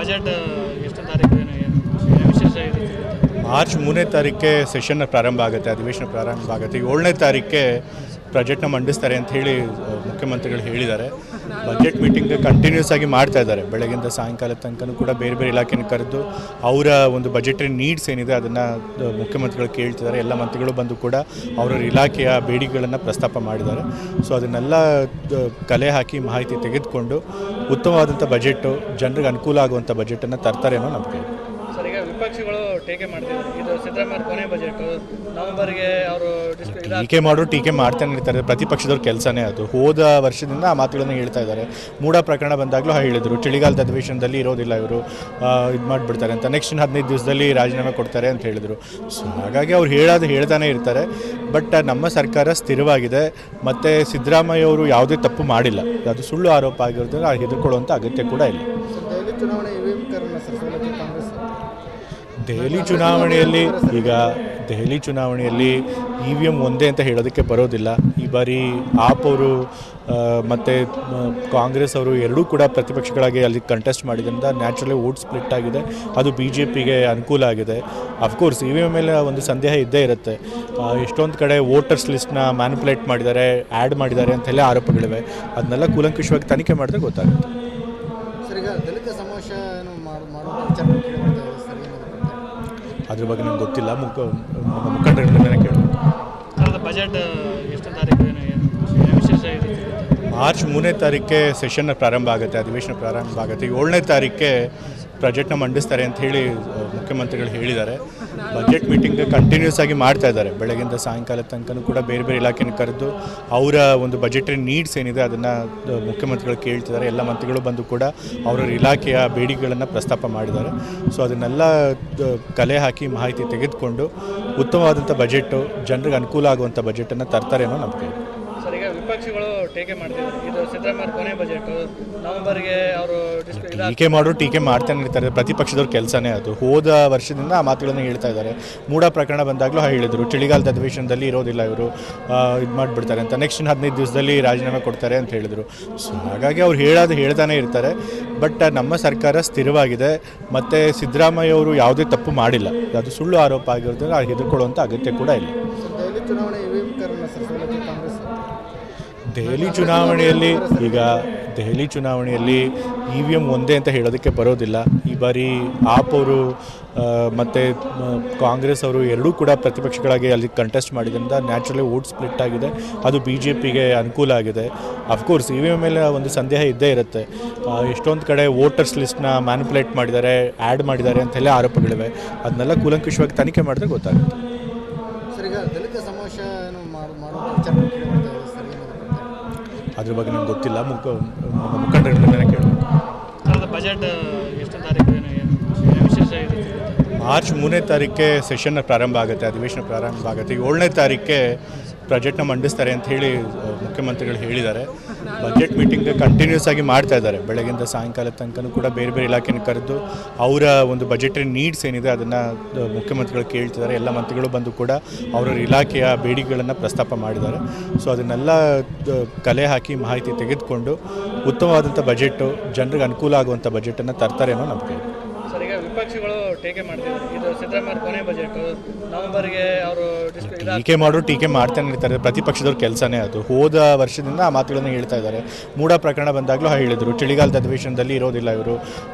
Budget ಎಷ್ಟು ತಾರೀಕು ಏನು ವಿಶೇಷ ಇರುತ್ತೆ? ಮಾರ್ಚ್ 3ನೇ ತಾರೀಕೆ ಸೆಷನ್ ಪ್ರಾರಂಭ ಆಗುತ್ತೆ, ಅಧಿವೇಶನ ಪ್ರಾರಂಭ ಆಗುತ್ತೆ. 7ನೇ ತಾರೀಕೆ ಬಜೆಟ್ನ ಮಂಡಿಸ್ತಾರೆ ಅಂತ ಹೇಳಿ ಮುಖ್ಯಮಂತ್ರಿಗಳು ಹೇಳಿದ್ದಾರೆ. ಬಜೆಟ್ ಮೀಟಿಂಗ್ ಕಂಟಿನ್ಯೂಸ್ ಆಗಿ ಮಾಡ್ತಾ ಇದ್ದಾರೆ. ಬೆಳಗಿಂದ ಸಾಯಂಕಾಲ ತನಕನೂ ಕೂಡ ಬೇರೆ ಬೇರೆ ಇಲಾಖೆನ ಕರೆದು ಅವರ ಒಂದು ಬಜೆಟರಿ ನೀಡ್ಸ್ ಏನಿದೆ ಅದನ್ನು ಮುಖ್ಯಮಂತ್ರಿಗಳು ಕೇಳ್ತಿದ್ದಾರೆ. ಎಲ್ಲ ಮಂತ್ರಿಗಳು ಬಂದು ಕೂಡ ಅವರ ಇಲಾಖೆಯ ಬೇಡಿಕೆಗಳನ್ನು ಪ್ರಸ್ತಾಪ ಮಾಡಿದ್ದಾರೆ. ಸೊ ಅದನ್ನೆಲ್ಲ ಕಲೆ ಹಾಕಿ ಮಾಹಿತಿ ತೆಗೆದುಕೊಂಡು ಉತ್ತಮವಾದಂಥ ಬಜೆಟು, ಜನರಿಗೆ ಅನುಕೂಲ ಆಗುವಂಥ ಬಜೆಟನ್ನು ತರ್ತಾರೆ ಅನ್ನೋ ನಂಬಿಕೆ. ಸರ್, ಈಗ ವಿಪಕ್ಷಗಳು ಟೀಕೆ ಮಾಡ್ತಿದ್ದಾರೆ, ಇದು ಸಿದ್ದರಾಮಯ್ಯ ಕೊನೆ ಬಜೆಟ್, ನವೆಂಬರ್ಗೆ ಅವರು ಟೀಕೆ ಮಾಡ್ತಾನೆ ಇರ್ತಾರೆ. ಪ್ರತಿಪಕ್ಷದವ್ರ ಕೆಲಸನೇ ಅದು. ಹೋದ ವರ್ಷದಿಂದ ಆ ಮಾತುಗಳನ್ನು ಹೇಳ್ತಾ ಇದ್ದಾರೆ. ಮೂಡ ಪ್ರಕರಣ ಬಂದಾಗಲೂ ಹೇಳಿದರು, ಚಳಿಗಾಲದ ಅಧಿವೇಶನದಲ್ಲಿ ಇರೋದಿಲ್ಲ ಇವರು, ಇದು ಮಾಡಿಬಿಡ್ತಾರೆ ಅಂತ, ನೆಕ್ಸ್ಟ್ 15 ದಿವಸದಲ್ಲಿ ರಾಜೀನಾಮೆ ಕೊಡ್ತಾರೆ ಅಂತ ಹೇಳಿದರು. ಸೊ ಹಾಗಾಗಿ ಅವ್ರು ಹೇಳ್ತಾನೆ ಇರ್ತಾರೆ. ಬಟ್ ನಮ್ಮ ಸರ್ಕಾರ ಸ್ಥಿರವಾಗಿದೆ ಮತ್ತು ಸಿದ್ದರಾಮಯ್ಯ ಅವರು ಯಾವುದೇ ತಪ್ಪು ಮಾಡಿಲ್ಲ. ಅದು ಸುಳ್ಳು ಆರೋಪ ಆಗಿರೋದ್ರಿಂದ ಹೆದರ್ಕೊಳ್ಳುವಂಥ ಅಗತ್ಯ ಕೂಡ ಇಲ್ಲ. ದೆಹಲಿ ಚುನಾವಣೆಯಲ್ಲಿ EVM ಒಂದೇ ಅಂತ ಹೇಳೋದಕ್ಕೆ ಬರೋದಿಲ್ಲ. ಈ ಬಾರಿ ಆಪ್ ಅವರು ಮತ್ತು ಕಾಂಗ್ರೆಸ್ ಅವರು ಎರಡೂ ಕೂಡ ಪ್ರತಿಪಕ್ಷಗಳಾಗಿ ಅಲ್ಲಿ ಕಂಟೆಸ್ಟ್ ಮಾಡಿದ್ರಿಂದ ನ್ಯಾಚುರಲಿ ವೋಟ್ ಸ್ಪ್ಲಿಟ್ ಆಗಿದೆ. ಅದು BJPಗೆ ಅನುಕೂಲ ಆಗಿದೆ. ಅಫ್ಕೋರ್ಸ್ EVM ಮೇಲೆ ಒಂದು ಸಂದೇಹ ಇದ್ದೇ ಇರುತ್ತೆ. ಎಷ್ಟೊಂದು ಕಡೆ ವೋಟರ್ಸ್ ಲಿಸ್ಟ್ನ ಮ್ಯಾನಿಪುಲೇಟ್ ಮಾಡಿದ್ದಾರೆ, ಆ್ಯಡ್ ಮಾಡಿದ್ದಾರೆ ಅಂತೆಲ್ಲ ಆರೋಪಗಳಿವೆ. ಅದನ್ನೆಲ್ಲ ಕೂಲಂಕುಷವಾಗಿ ತನಿಖೆ ಮಾಡಿದ್ರೆ ಗೊತ್ತಾಗುತ್ತೆ. ಅದ್ರ ಬಗ್ಗೆ ನನಗೆ ಗೊತ್ತಿಲ್ಲ. ಮುಖಂಡರಿಂದ ಕೇಳಬೇಕು. ಬಜೆಟ್ ಎಷ್ಟು ತಾರೀಕು ಏನು ವಿಶೇಷ ಇರುತ್ತೆ? ಮಾರ್ಚ್ 3ನೇ ತಾರೀಕೆ ಸೆಷನ್ ಪ್ರಾರಂಭ ಆಗುತ್ತೆ, ಅಧಿವೇಶನ ಪ್ರಾರಂಭ ಆಗುತ್ತೆ. 7ನೇ ತಾರೀಕೆ ಬಜೆಟ್ನ ಮಂಡಿಸ್ತಾರೆ ಅಂತ ಹೇಳಿ ಮುಖ್ಯಮಂತ್ರಿಗಳು ಹೇಳಿದ್ದಾರೆ. ಬಜೆಟ್ ಮೀಟಿಂಗ್ ಕಂಟಿನ್ಯೂಸ್ ಆಗಿ ಮಾಡ್ತಾ ಇದ್ದಾರೆ. ಬೆಳಗಿಂದ ಸಾಯಂಕಾಲ ತನಕನೂ ಕೂಡ ಬೇರೆ ಬೇರೆ ಇಲಾಖೆನ ಕರೆದು ಅವರ ಒಂದು ಬಜೆಟರಿ ನೀಡ್ಸ್ ಏನಿದೆ ಅದನ್ನು ಮುಖ್ಯಮಂತ್ರಿಗಳು ಕೇಳ್ತಿದ್ದಾರೆ. ಎಲ್ಲ ಮಂತ್ರಿಗಳು ಬಂದು ಕೂಡ ಅವರ ಇಲಾಖೆಯ ಬೇಡಿಕೆಗಳನ್ನು ಪ್ರಸ್ತಾಪ ಮಾಡಿದ್ದಾರೆ. ಸೊ ಅದನ್ನೆಲ್ಲ ಕಲೆ ಹಾಕಿ ಮಾಹಿತಿ ತೆಗೆದುಕೊಂಡು ಉತ್ತಮವಾದಂಥ ಬಜೆಟು, ಜನರಿಗೆ ಅನುಕೂಲ ಆಗುವಂಥ ಬಜೆಟನ್ನು ತರ್ತಾರೆ ಅನ್ನೋ ನಂಬಿಕೆ. ಸರ್, ಈಗ ವಿಪಕ್ಷಗಳು ಟೀಕೆ ಮಾಡ್ತಿದ್ದಾರೆ, ಇದು ಸಿದ್ದರಾಮಯ್ಯ ಕೊನೆ ಬಜೆಟ್, ನವೆಂಬರ್ಗೆ ಅವರು ಟೀಕೆ ಮಾಡ್ತಾನೆ ಇರ್ತಾರೆ. ಪ್ರತಿಪಕ್ಷದವ್ರ ಕೆಲಸನೇ ಅದು. ಹೋದ ವರ್ಷದಿಂದ ಆ ಮಾತುಗಳನ್ನು ಹೇಳ್ತಾ ಇದ್ದಾರೆ. ಮೂಡ ಪ್ರಕರಣ ಬಂದಾಗಲೂ ಹೇಳಿದರು, ಚಳಿಗಾಲದ ಅಧಿವೇಶನದಲ್ಲಿ ಇರೋದಿಲ್ಲ ಇವರು, ಇದು ಮಾಡಿಬಿಡ್ತಾರೆ ಅಂತ, ನೆಕ್ಸ್ಟ್ 15 ದಿವಸದಲ್ಲಿ ರಾಜೀನಾಮೆ ಕೊಡ್ತಾರೆ ಅಂತ ಹೇಳಿದರು. ಸೊ ಹಾಗಾಗಿ ಅವ್ರು ಹೇಳ್ತಾನೆ ಇರ್ತಾರೆ. ಬಟ್ ನಮ್ಮ ಸರ್ಕಾರ ಸ್ಥಿರವಾಗಿದೆ ಮತ್ತು ಸಿದ್ದರಾಮಯ್ಯ ಅವರು ಯಾವುದೇ ತಪ್ಪು ಮಾಡಿಲ್ಲ. ಅದು ಸುಳ್ಳು ಆರೋಪ ಆಗಿರೋದ್ರಿಂದ ಹೆದರ್ಕೊಳ್ಳುವಂಥ ಅಗತ್ಯ ಕೂಡ ಇಲ್ಲ. ದೆಹಲಿ ಚುನಾವಣೆಯಲ್ಲಿ EVM ಒಂದೇ ಅಂತ ಹೇಳೋದಕ್ಕೆ ಬರೋದಿಲ್ಲ. ಈ ಬಾರಿ ಆಪ್ ಅವರು ಮತ್ತು ಕಾಂಗ್ರೆಸ್ ಅವರು ಎರಡೂ ಕೂಡ ಪ್ರತಿಪಕ್ಷಗಳಾಗಿ ಅಲ್ಲಿ ಕಂಟೆಸ್ಟ್ ಮಾಡಿದ್ರಿಂದ ನ್ಯಾಚುರಲಿ ವೋಟ್ ಸ್ಪ್ಲಿಟ್ ಆಗಿದೆ. ಅದು BJPಗೆ ಅನುಕೂಲ ಆಗಿದೆ. ಅಫ್ಕೋರ್ಸ್ EVM ಮೇಲೆ ಒಂದು ಸಂದೇಹ ಇದ್ದೇ ಇರುತ್ತೆ. ಎಷ್ಟೊಂದು ಕಡೆ ವೋಟರ್ಸ್ ಲಿಸ್ಟ್ನ ಮ್ಯಾನಿಪುಲೇಟ್ ಮಾಡಿದ್ದಾರೆ, ಆ್ಯಡ್ ಮಾಡಿದ್ದಾರೆ ಅಂತೆಲ್ಲ ಆರೋಪಗಳಿವೆ. ಅದನ್ನೆಲ್ಲ ಕೂಲಂಕುಷವಾಗಿ ತನಿಖೆ ಮಾಡಿದ್ರೆ ಗೊತ್ತಾಗುತ್ತೆ. ಅದ್ರ ಬಗ್ಗೆ ನನಗೆ ಗೊತ್ತಿಲ್ಲ. ಮುಖಂಡರಿಂದ ಕೇಳಬೇಕು. ಬಜೆಟ್ ಎಷ್ಟು ತಾರೀಕು ಏನು ವಿಶೇಷ ಇರುತ್ತೆ? ಮಾರ್ಚ್ 3ನೇ ತಾರೀಕೆ ಸೆಷನ್ ಪ್ರಾರಂಭ ಆಗುತ್ತೆ, ಅಧಿವೇಶನ ಪ್ರಾರಂಭ ಆಗುತ್ತೆ. 7ನೇ ತಾರೀಕೆ ಬಜೆಟ್ನ ಮಂಡಿಸ್ತಾರೆ ಅಂತ ಹೇಳಿ ಮುಖ್ಯಮಂತ್ರಿಗಳು ಹೇಳಿದ್ದಾರೆ. ಬಜೆಟ್ ಮೀಟಿಂಗ್ ಕಂಟಿನ್ಯೂಸ್ ಆಗಿ ಮಾಡ್ತಾ ಇದ್ದಾರೆ. ಬೆಳಗಿಂದ ಸಾಯಂಕಾಲ ತನಕನೂ ಕೂಡ ಬೇರೆ ಬೇರೆ ಇಲಾಖೆನ ಕರೆದು ಅವರ ಒಂದು ಬಜೆಟರಿ ನೀಡ್ಸ್ ಏನಿದೆ ಅದನ್ನು ಮುಖ್ಯಮಂತ್ರಿಗಳು ಕೇಳ್ತಿದ್ದಾರೆ. ಎಲ್ಲ ಮಂತ್ರಿಗಳು ಬಂದು ಕೂಡ ಅವರ ಇಲಾಖೆಯ ಬೇಡಿಕೆಗಳನ್ನು ಪ್ರಸ್ತಾಪ ಮಾಡಿದ್ದಾರೆ. ಸೊ ಅದನ್ನೆಲ್ಲ ಕಲೆ ಹಾಕಿ ಮಾಹಿತಿ ತೆಗೆದುಕೊಂಡು ಉತ್ತಮವಾದಂಥ ಬಜೆಟು, ಜನರಿಗೆ ಅನುಕೂಲ ಆಗುವಂಥ ಬಜೆಟನ್ನು ತರ್ತಾರೆ ಅನ್ನೋ ನಂಬಿಕೆ. ಸರ್, ಈಗ ವಿಪಕ್ಷಗಳು ಟೀಕೆ ಮಾಡ್ತಿದ್ದಾರೆ, ಇದು ಸಿದ್ದರಾಮಯ್ಯ ಕೊನೆ ಬಜೆಟ್, ನವೆಂಬರ್ಗೆ ಅವರು ಟೀಕೆ ಮಾಡ್ತಾನೆ ಇರ್ತಾರೆ. ಪ್ರತಿಪಕ್ಷದವ್ರ ಕೆಲಸನೇ ಅದು. ಹೋದ ವರ್ಷದಿಂದ ಆ ಮಾತುಗಳನ್ನು ಹೇಳ್ತಾ ಇದ್ದಾರೆ. ಮೂಡ ಪ್ರಕರಣ ಬಂದಾಗಲೂ ಹೇಳಿದರು, ಚಳಿಗಾಲದ ಅಧಿವೇಶನದಲ್ಲಿ ಇರೋದಿಲ್ಲ ಇವರು,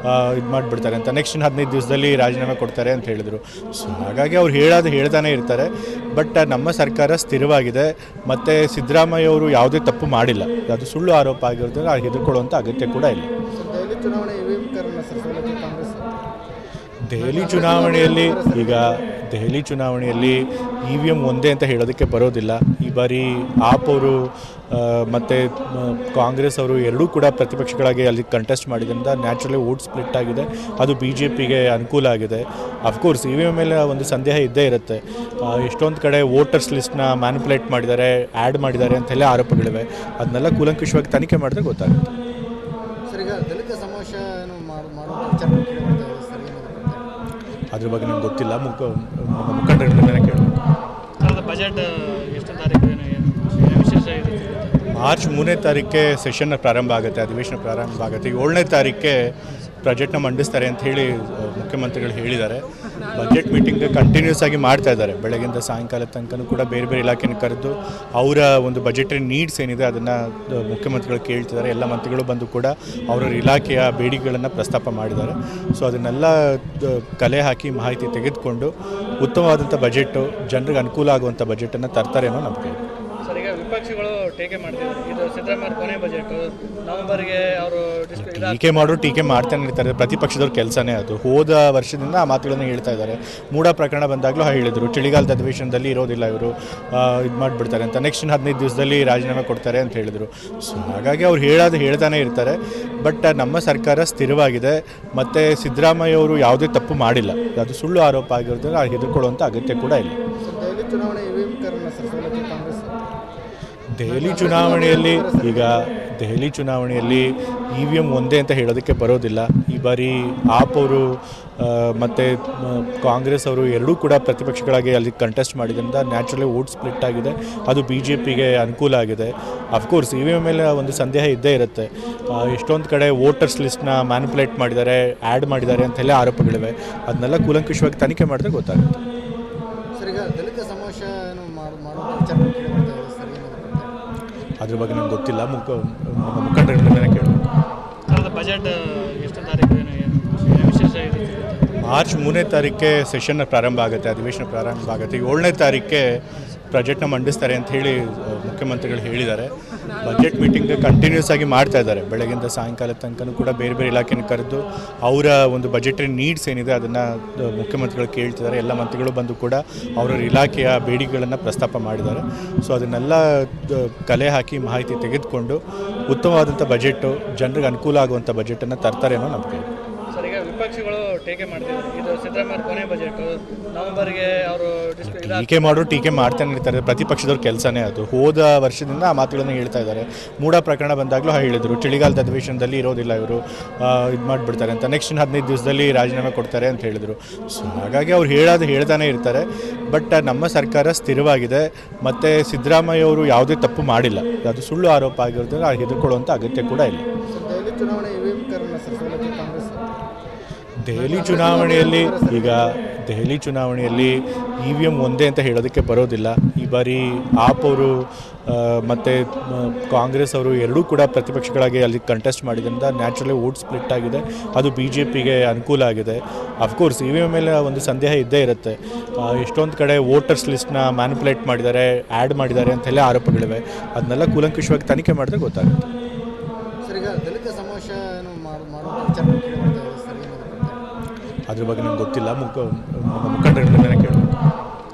ಇದು ಮಾಡಿಬಿಡ್ತಾರೆ ಅಂತ, ನೆಕ್ಸ್ಟ್ 15 ದಿವಸದಲ್ಲಿ ರಾಜೀನಾಮೆ ಕೊಡ್ತಾರೆ ಅಂತ ಹೇಳಿದರು. ಸೊ ಹಾಗಾಗಿ ಅವ್ರು ಹೇಳ್ತಾನೆ ಇರ್ತಾರೆ. ಬಟ್ ನಮ್ಮ ಸರ್ಕಾರ ಸ್ಥಿರವಾಗಿದೆ ಮತ್ತು ಸಿದ್ದರಾಮಯ್ಯ ಅವರು ಯಾವುದೇ ತಪ್ಪು ಮಾಡಿಲ್ಲ. ಅದು ಸುಳ್ಳು ಆರೋಪ ಆಗಿರೋದ್ರಿಂದ ಹೆದರ್ಕೊಳ್ಳುವಂಥ ಅಗತ್ಯ ಕೂಡ ಇಲ್ಲ. ದೆಹಲಿ ಚುನಾವಣೆಯಲ್ಲಿ EVM ಒಂದೇ ಅಂತ ಹೇಳೋದಕ್ಕೆ ಬರೋದಿಲ್ಲ. ಈ ಬಾರಿ ಆಪ್ ಅವರು ಮತ್ತು ಕಾಂಗ್ರೆಸ್ ಅವರು ಎರಡೂ ಕೂಡ ಪ್ರತಿಪಕ್ಷಗಳಾಗಿ ಅಲ್ಲಿ ಕಂಟೆಸ್ಟ್ ಮಾಡಿದ್ರಿಂದ ನ್ಯಾಚುರಲಿ ವೋಟ್ ಸ್ಪ್ಲಿಟ್ ಆಗಿದೆ. ಅದು BJPಗೆ ಅನುಕೂಲ ಆಗಿದೆ. ಅಫ್ಕೋರ್ಸ್ EVM ಮೇಲೆ ಒಂದು ಸಂದೇಹ ಇದ್ದೇ ಇರುತ್ತೆ. ಎಷ್ಟೊಂದು ಕಡೆ ವೋಟರ್ಸ್ ಲಿಸ್ಟ್ನ ಮ್ಯಾನಿಪುಲೇಟ್ ಮಾಡಿದ್ದಾರೆ, ಆ್ಯಡ್ ಮಾಡಿದ್ದಾರೆ ಅಂತೆಲ್ಲ ಆರೋಪಗಳಿವೆ. ಅದನ್ನೆಲ್ಲ ಕೂಲಂಕುಷವಾಗಿ ತನಿಖೆ ಮಾಡಿದ್ರೆ ಗೊತ್ತಾಗುತ್ತೆ. ಅದ್ರ ಬಗ್ಗೆ ನನಗೆ ಗೊತ್ತಿಲ್ಲ. ಮುಖಂಡರಿಂದ ಕೇಳಬೇಕು. ಬಜೆಟ್ ಎಷ್ಟು ತಾರೀಕು ಏನು ವಿಶೇಷ ಇರುತ್ತೆ? ಮಾರ್ಚ್ 3ನೇ ತಾರೀಕೆ ಸೆಷನ್ ಪ್ರಾರಂಭ ಆಗುತ್ತೆ, ಅಧಿವೇಶನ ಪ್ರಾರಂಭ ಆಗುತ್ತೆ. 7ನೇ ತಾರೀಕೆ ಬಜೆಟ್ನ ಮಂಡಿಸ್ತಾರೆ ಅಂತ ಹೇಳಿ ಮುಖ್ಯಮಂತ್ರಿಗಳು ಹೇಳಿದ್ದಾರೆ. ಬಜೆಟ್ ಮೀಟಿಂಗ್ ಕಂಟಿನ್ಯೂಸ್ ಆಗಿ ಮಾಡ್ತಾ ಇದ್ದಾರೆ. ಬೆಳಗಿಂದ ಸಾಯಂಕಾಲ ತನಕನೂ ಕೂಡ ಬೇರೆ ಬೇರೆ ಇಲಾಖೆನ ಕರೆದು ಅವರ ಒಂದು ಬಜೆಟರಿ ನೀಡ್ಸ್ ಏನಿದೆ ಅದನ್ನು ಮುಖ್ಯಮಂತ್ರಿಗಳು ಕೇಳ್ತಿದ್ದಾರೆ. ಎಲ್ಲ ಮಂತ್ರಿಗಳು ಬಂದು ಕೂಡ ಅವರ ಇಲಾಖೆಯ ಬೇಡಿಕೆಗಳನ್ನು ಪ್ರಸ್ತಾಪ ಮಾಡಿದ್ದಾರೆ. ಸೊ ಅದನ್ನೆಲ್ಲ ಕಲೆ ಹಾಕಿ ಮಾಹಿತಿ ತೆಗೆದುಕೊಂಡು ಉತ್ತಮವಾದಂಥ ಬಜೆಟು, ಜನರಿಗೆ ಅನುಕೂಲ ಆಗುವಂಥ ಬಜೆಟನ್ನು ತರ್ತಾರೆ ಅನ್ನೋ ನಂಬಿಕೆ. ಸರ್, ಈಗ ವಿಪಕ್ಷಗಳು ಟೀಕೆ ಮಾಡ್ತಿದ್ದಾರೆ. ಇದು ಸಿದ್ದರಾಮಯ್ಯ ಕೊನೆ ಬಜೆಟ್, ನವೆಂಬರ್ಗೆ ಅವರು ಟೀಕೆ ಮಾಡ್ತಾನೆ ಇರ್ತಾರೆ. ಪ್ರತಿಪಕ್ಷದವ್ರ ಕೆಲಸನೇ ಅದು. ಹೋದ ವರ್ಷದಿಂದ ಆ ಮಾತುಗಳನ್ನು ಹೇಳ್ತಾ ಇದ್ದಾರೆ. ಮೂಡ ಪ್ರಕರಣ ಬಂದಾಗಲೂ ಹೇಳಿದರು, ಚಳಿಗಾಲದ ಅಧಿವೇಶನದಲ್ಲಿ ಇರೋದಿಲ್ಲ ಇವರು, ಇದು ಮಾಡಿಬಿಡ್ತಾರೆ ಅಂತ, ನೆಕ್ಸ್ಟ್ 15 ದಿವಸದಲ್ಲಿ ರಾಜೀನಾಮೆ ಕೊಡ್ತಾರೆ ಅಂತ ಹೇಳಿದರು. ಸೊ ಹಾಗಾಗಿ ಅವ್ರು ಹೇಳ್ತಾನೆ ಇರ್ತಾರೆ. ಬಟ್ ನಮ್ಮ ಸರ್ಕಾರ ಸ್ಥಿರವಾಗಿದೆ ಮತ್ತು ಸಿದ್ದರಾಮಯ್ಯ ಅವರು ಯಾವುದೇ ತಪ್ಪು ಮಾಡಿಲ್ಲ. ಅದು ಸುಳ್ಳು ಆರೋಪ ಆಗಿರೋದ್ರಿಂದ ಹೆದರ್ಕೊಳ್ಳುವಂಥ ಅಗತ್ಯ ಕೂಡ ಇಲ್ಲ. ದೆಹಲಿ ಚುನಾವಣೆಯಲ್ಲಿ EVM ಒಂದೇ ಅಂತ ಹೇಳೋದಕ್ಕೆ ಬರೋದಿಲ್ಲ. ಈ ಬಾರಿ ಆಪ್ ಅವರು ಮತ್ತು ಕಾಂಗ್ರೆಸ್ ಅವರು ಎರಡೂ ಕೂಡ ಪ್ರತಿಪಕ್ಷಗಳಾಗಿ ಅಲ್ಲಿ ಕಂಟೆಸ್ಟ್ ಮಾಡಿದ್ರಿಂದ ನ್ಯಾಚುರಲಿ ವೋಟ್ ಸ್ಪ್ಲಿಟ್ ಆಗಿದೆ. ಅದು BJPಗೆ ಅನುಕೂಲ ಆಗಿದೆ. ಅಫ್ಕೋರ್ಸ್ EVM ಮೇಲೆ ಒಂದು ಸಂದೇಹ ಇದ್ದೇ ಇರುತ್ತೆ. ಎಷ್ಟೊಂದು ಕಡೆ ವೋಟರ್ಸ್ ಲಿಸ್ಟ್ನ ಮ್ಯಾನಿಪುಲೇಟ್ ಮಾಡಿದ್ದಾರೆ, ಆ್ಯಡ್ ಮಾಡಿದ್ದಾರೆ ಅಂತೆಲ್ಲ ಆರೋಪಗಳಿವೆ. ಅದನ್ನೆಲ್ಲ ಕೂಲಂಕುಷವಾಗಿ ತನಿಖೆ ಮಾಡಿದ್ರೆ ಗೊತ್ತಾಗುತ್ತೆ. ಅದ್ರ ಬಗ್ಗೆ ನನಗೆ ಗೊತ್ತಿಲ್ಲ. ಮುಖಂಡರಿಂದ ಕೇಳಬೇಕು. ಬಜೆಟ್ ಎಷ್ಟು ತಾರೀಕು ವಿಶೇಷ ಇದೆ? ಮಾರ್ಚ್ 3ನೇ ತಾರೀಕೆ ಸೆಷನ್ ಪ್ರಾರಂಭ ಆಗುತ್ತೆ, ಅಧಿವೇಶನ ಪ್ರಾರಂಭ ಆಗುತ್ತೆ. 7ನೇ ತಾರೀಕೆ ಬಜೆಟ್ನ ಮಂಡಿಸ್ತಾರೆ ಅಂತ ಹೇಳಿ ಮುಖ್ಯಮಂತ್ರಿಗಳು ಹೇಳಿದ್ದಾರೆ. ಬಜೆಟ್ ಮೀಟಿಂಗ್ ಕಂಟಿನ್ಯೂಸ್ ಆಗಿ ಮಾಡ್ತಾ ಇದ್ದಾರೆ. ಬೆಳಗಿಂದ ಸಾಯಂಕಾಲ ತನಕನೂ ಕೂಡ ಬೇರೆ ಬೇರೆ ಇಲಾಖೆನ ಕರೆದು ಅವರ ಒಂದು ಬಜೆಟರಿ ನೀಡ್ಸ್ ಏನಿದೆ ಅದನ್ನು ಮುಖ್ಯಮಂತ್ರಿಗಳು ಕೇಳ್ತಿದ್ದಾರೆ. ಎಲ್ಲ ಮಂತ್ರಿಗಳು ಬಂದು ಕೂಡ ಅವರ ಇಲಾಖೆಯ ಬೇಡಿಕೆಗಳನ್ನು ಪ್ರಸ್ತಾಪ ಮಾಡಿದ್ದಾರೆ. ಸೊ ಅದನ್ನೆಲ್ಲ ಕಲೆ ಹಾಕಿ ಮಾಹಿತಿ ತೆಗೆದುಕೊಂಡು ಉತ್ತಮವಾದಂಥ ಬಜೆಟು, ಜನರಿಗೆ ಅನುಕೂಲ ಆಗುವಂಥ ಬಜೆಟನ್ನು ತರ್ತಾರೆ ಅನ್ನೋ ನಂಬಿಕೆ. ಸರ್, ಈಗ ವಿಪಕ್ಷಗಳು ಟೀಕೆ ಮಾಡ್ತಿದ್ದಾರೆ. ಇದು ಸಿದ್ದರಾಮಯ್ಯ ಕೊನೆ ಬಜೆಟ್, ನವೆಂಬರ್ಗೆ ಅವರು ಟೀಕೆ ಮಾಡ್ತಾನೆ ಇರ್ತಾರೆ. ಪ್ರತಿಪಕ್ಷದವ್ರ ಕೆಲಸನೇ ಅದು. ಹೋದ ವರ್ಷದಿಂದ ಆ ಮಾತುಗಳನ್ನು ಹೇಳ್ತಾ ಇದ್ದಾರೆ. ಮೂಡ ಪ್ರಕರಣ ಬಂದಾಗಲೂ ಹೇಳಿದರು, ಚಳಿಗಾಲದ ಅಧಿವೇಶನದಲ್ಲಿ ಇರೋದಿಲ್ಲ ಇವರು, ಇದು ಮಾಡಿಬಿಡ್ತಾರೆ ಅಂತ, ನೆಕ್ಸ್ಟ್ 15 ದಿವಸದಲ್ಲಿ ರಾಜೀನಾಮೆ ಕೊಡ್ತಾರೆ ಅಂತ ಹೇಳಿದರು. ಸೊ ಹಾಗಾಗಿ ಅವ್ರು ಹೇಳ್ತಾನೆ ಇರ್ತಾರೆ. ಬಟ್ ನಮ್ಮ ಸರ್ಕಾರ ಸ್ಥಿರವಾಗಿದೆ ಮತ್ತು ಸಿದ್ದರಾಮಯ್ಯ ಅವರು ಯಾವುದೇ ತಪ್ಪು ಮಾಡಿಲ್ಲ. ಅದು ಸುಳ್ಳು ಆರೋಪ ಆಗಿರೋದ್ರಿಂದ ಹೆದರ್ಕೊಳ್ಳುವಂಥ ಅಗತ್ಯ ಕೂಡ ಇಲ್ಲ. ದೆಹಲಿ ಚುನಾವಣೆಯಲ್ಲಿ EVM ಒಂದೇ ಅಂತ ಹೇಳೋದಕ್ಕೆ ಬರೋದಿಲ್ಲ. ಈ ಬಾರಿ ಆಪ್ ಅವರು ಮತ್ತು ಕಾಂಗ್ರೆಸ್ ಅವರು ಎರಡೂ ಕೂಡ ಪ್ರತಿಪಕ್ಷಗಳಾಗಿ ಅಲ್ಲಿ ಕಂಟೆಸ್ಟ್ ಮಾಡಿದ್ರಿಂದ ನ್ಯಾಚುರಲಿ ವೋಟ್ ಸ್ಪ್ಲಿಟ್ ಆಗಿದೆ. ಅದು BJPಗೆ ಅನುಕೂಲ ಆಗಿದೆ. ಅಫ್ಕೋರ್ಸ್ EVM ಮೇಲೆ ಒಂದು ಸಂದೇಹ ಇದ್ದೇ ಇರುತ್ತೆ. ಎಷ್ಟೊಂದು ಕಡೆ ವೋಟರ್ಸ್ ಲಿಸ್ಟ್ನ ಮ್ಯಾನಿಪುಲೇಟ್ ಮಾಡಿದ್ದಾರೆ, ಆ್ಯಡ್ ಮಾಡಿದ್ದಾರೆ ಅಂತೆಲ್ಲ ಆರೋಪಗಳಿವೆ. ಅದನ್ನೆಲ್ಲ ಕೂಲಂಕುಷವಾಗಿ ತನಿಖೆ ಮಾಡಿದ್ರೆ ಗೊತ್ತಾಗುತ್ತೆ. ಅದ್ರ ಬಗ್ಗೆ ನನಗೆ ಗೊತ್ತಿಲ್ಲ. ಮುಖಂಡರಿಂದ